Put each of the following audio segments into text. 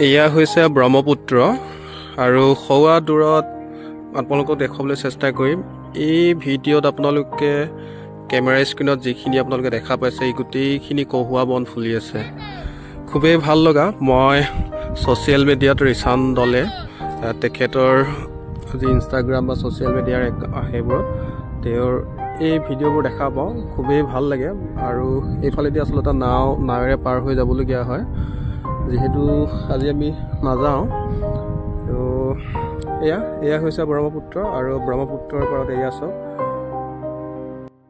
এয়া হৈছে ব্ৰহ্মপুত্ৰ আৰু সৌৱা দূৰত আপোনালোকক দেখাবলৈ চেষ্টা কৰিম। এই ভিডিঅ'ত আপোনালোকে কেমেৰা স্ক্ৰীণত যিখিনি আপোনালোকে দেখা পাইছে এই গোটেইখিনি কহুৱা বন ফুলি আছে, খুবেই ভাল লগা। মই ছ'চিয়েল মিডিয়াত ৰিচান দলে তেখেতৰ যি ইনষ্টাগ্ৰাম বা ছ'চিয়েল মিডিয়াৰ সেইবোৰত তেওঁৰ এই ভিডিঅ'বোৰ দেখা পাওঁ, খুবেই ভাল লাগে। আৰু এইফালেদি আচলতে নাৱেৰে পাৰ হৈ যাবলগীয়া হয়, যিহেতু আজি আমি নাযাওঁ। তো এয়া হৈছে ব্ৰহ্মপুত্ৰ আৰু ব্ৰহ্মপুত্ৰৰ পাৰত এয়া চাওক।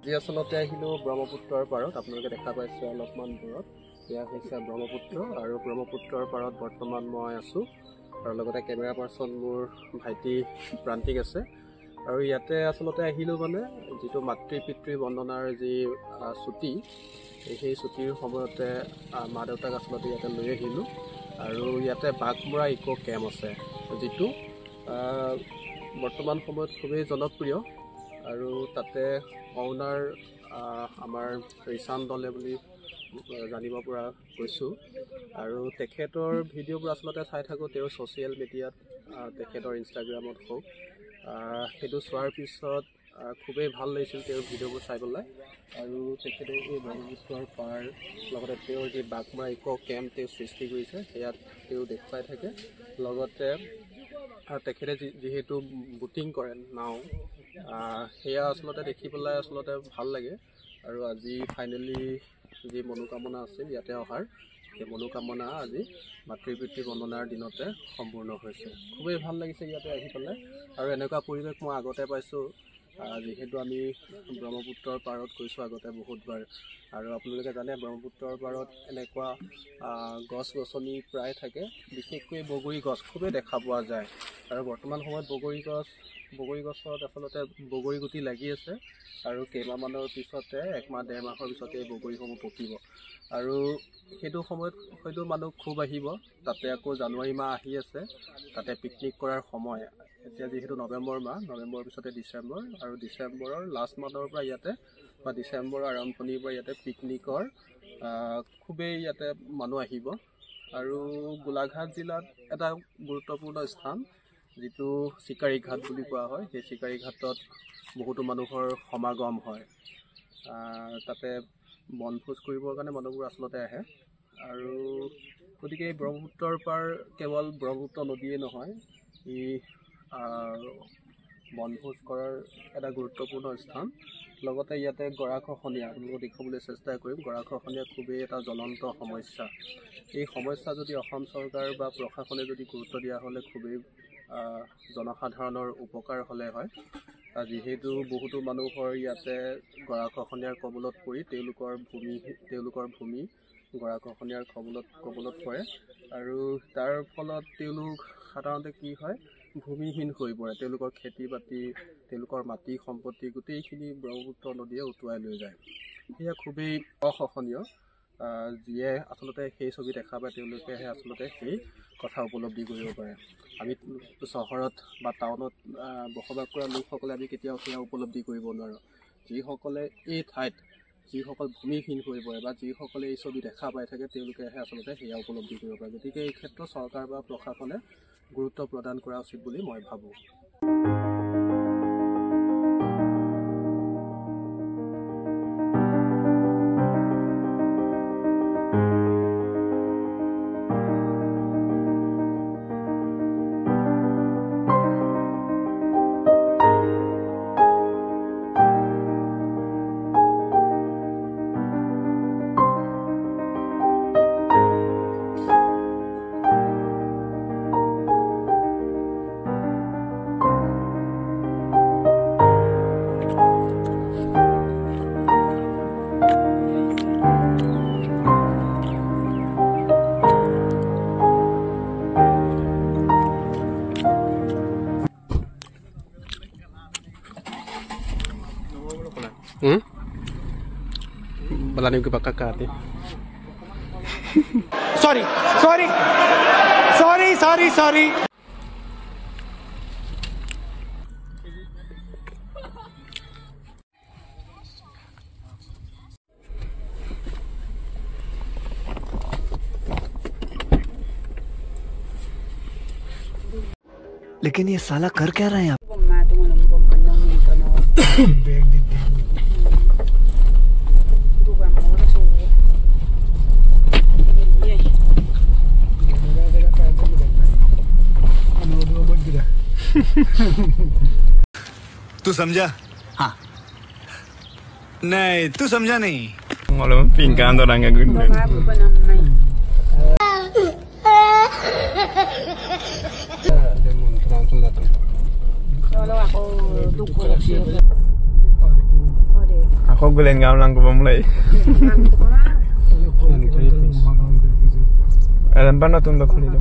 আজি আচলতে আহিলোঁ ব্ৰহ্মপুত্ৰৰ পাৰত, আপোনালোকে দেখা পাইছে অলপমান দূৰত। এয়া হৈছে ব্ৰহ্মপুত্ৰ আৰু ব্ৰহ্মপুত্ৰৰ পাৰত বৰ্তমান মই আছোঁ আৰু লগতে কেমেৰা পাৰ্চন মোৰ ভাইটি প্ৰান্তিক আছে। আৰু ইয়াতে আচলতে আহিলোঁ মানে যিটো মাতৃ পিতৃ বন্দনাৰ যি ছুটী, সেই ছুটীৰ সময়তে মা দেউতাক আচলতে ইয়াতে লৈ আহিলোঁ। আৰু ইয়াতে বাঘমৰা ইক' কেম্প আছে, যিটো বৰ্তমান সময়ত খুবেই জনপ্ৰিয়। আৰু তাতে অ'নাৰ আমাৰ ৰিচান দলে বুলি জানিব পৰা গৈছোঁ। আৰু তেখেতৰ ভিডিঅ'বোৰ আচলতে চাই থাকোঁ তেওঁৰ ছ'চিয়েল মিডিয়াত, তেখেতৰ ইনষ্টাগ্ৰামত হওক। সেইটো চোৱাৰ পিছত খুবেই ভাল লাগিছিল তেওঁৰ ভিডিঅ'বোৰ চাই পেলাই। আৰু তেখেতে এই ব্ৰহ্মপুত্ৰৰ পাৰ লগতে তেওঁৰ যি বাঘমৰা ইক' কেম্প তেওঁ সৃষ্টি কৰিছে সেয়াত তেওঁ দেখুৱাই থাকে। লগতে তেখেতে যিহেতু বুটিং কৰে নাও, সেয়া আচলতে দেখি পেলাই আচলতে ভাল লাগে। আৰু আজি ফাইনেলি যি মনোকামনা আছিল ইয়াতে অহাৰ, সেই মনোকামনা আজি মাতৃ পিতৃ বন্দনাৰ দিনতে সম্পূৰ্ণ হৈছে। খুবেই ভাল লাগিছে ইয়াতে আহি পেলাই। আৰু এনেকুৱা পৰিৱেশ মই আগতে পাইছোঁ, যিহেতু আমি ব্ৰহ্মপুত্ৰৰ পাৰত গৈছোঁ আগতে বহুতবাৰ। আৰু আপোনালোকে জানে ব্ৰহ্মপুত্ৰৰ পাৰত এনেকুৱা গছ গছনি প্ৰায় থাকে, বিশেষকৈ বগৰী গছ খুবেই দেখা পোৱা যায়। আৰু বৰ্তমান সময়ত বগৰী গছত আচলতে বগৰী গুটি লাগি আছে আৰু কেইমাহমানৰ পিছতে একমাহ ডেৰ মাহৰ পিছতে এই বগৰীসমূহ পকিব। আৰু সেইটো সময়ত হয়তো মানুহ খুব আহিব। তাতে আকৌ জানুৱাৰী মাহ আহি আছে, তাতে পিকনিক কৰাৰ সময়। এতিয়া যিহেতু নৱেম্বৰ মাহ, নৱেম্বৰৰ পিছতে ডিচেম্বৰ, আৰু ডিচেম্বৰৰ লাষ্ট মানৰ পৰা ইয়াতে বা ডিচেম্বৰৰ আৰম্ভণিৰ পৰা ইয়াতে পিকনিকৰ খুবেই ইয়াতে মানুহ আহিব। আৰু গোলাঘাট জিলাত এটা গুৰুত্বপূৰ্ণ স্থান, যিটো চিকাৰী ঘাট বুলি কোৱা হয়, সেই চিকাৰী ঘাটত বহুতো মানুহৰ সমাগম হয়। তাতে বনভোজ কৰিবৰ কাৰণে মানুহবোৰ আচলতে আহে। আৰু গতিকে এই ব্ৰহ্মপুত্ৰৰ পাৰ কেৱল ব্ৰহ্মপুত্ৰ নদীয়ে নহয়, ই বনভোজ কৰাৰ এটা গুৰুত্বপূৰ্ণ স্থান। লগতে ইয়াতে গৰাখহনীয়া আপোনালোকক দেখুৱাবলৈ চেষ্টা কৰিম। গৰাখহনীয়া খুবেই এটা জ্বলন্ত সমস্যা। এই সমস্যা যদি অসম চৰকাৰ বা প্ৰশাসনে যদি গুৰুত্ব দিয়া হ'লে খুবেই জনসাধাৰণৰ উপকাৰ হ'লে হয়। যিহেতু বহুতো মানুহৰ ইয়াতে গৰাখহনীয়াৰ কবলত পৰি তেওঁলোকৰ ভূমি গৰাখহনীয়াৰ কবলত পৰে। আৰু তাৰ ফলত তেওঁলোক সাধাৰণতে কি হয়, ভূমিহীন হৈ পৰে। তেওঁলোকৰ খেতি বাতি, তেওঁলোকৰ মাটি সম্পত্তি গোটেইখিনি ব্ৰহ্মপুত্ৰ নদীয়ে উটুৱাই লৈ যায়। সেয়া খুবেই অসহনীয়। যিয়ে আচলতে সেই ছবি দেখা পায় তেওঁলোকেহে আচলতে সেই কথা উপলব্ধি কৰিব পাৰে। আমি চহৰত বা টাউনত বসবাস কৰা লোকসকলে আমি কেতিয়াও সেয়া উপলব্ধি কৰিব নোৱাৰোঁ। যিসকলে এই ঠাইত যিসকল ভূমিহীন হৈ পৰে বা যিসকলে এই ছবি দেখা পাই থাকে তেওঁলোকেহে আচলতে সেয়া উপলব্ধি কৰিব পাৰে। গতিকে এই ক্ষেত্ৰত চৰকাৰ বা প্ৰশাসনে গুৰুত্ব প্ৰদান কৰা উচিত বুলি মই ভাবোঁ। Balanim ke pakakati. Sorry. लेकिन ये साला कर क्या रहा है यहाँ? तू समझा? हाँ नहीं तू समझा नहीं Malam pingkan orang yang gede. Aku gulen gamlang ko pamulay. Alam pa na itong dakulido.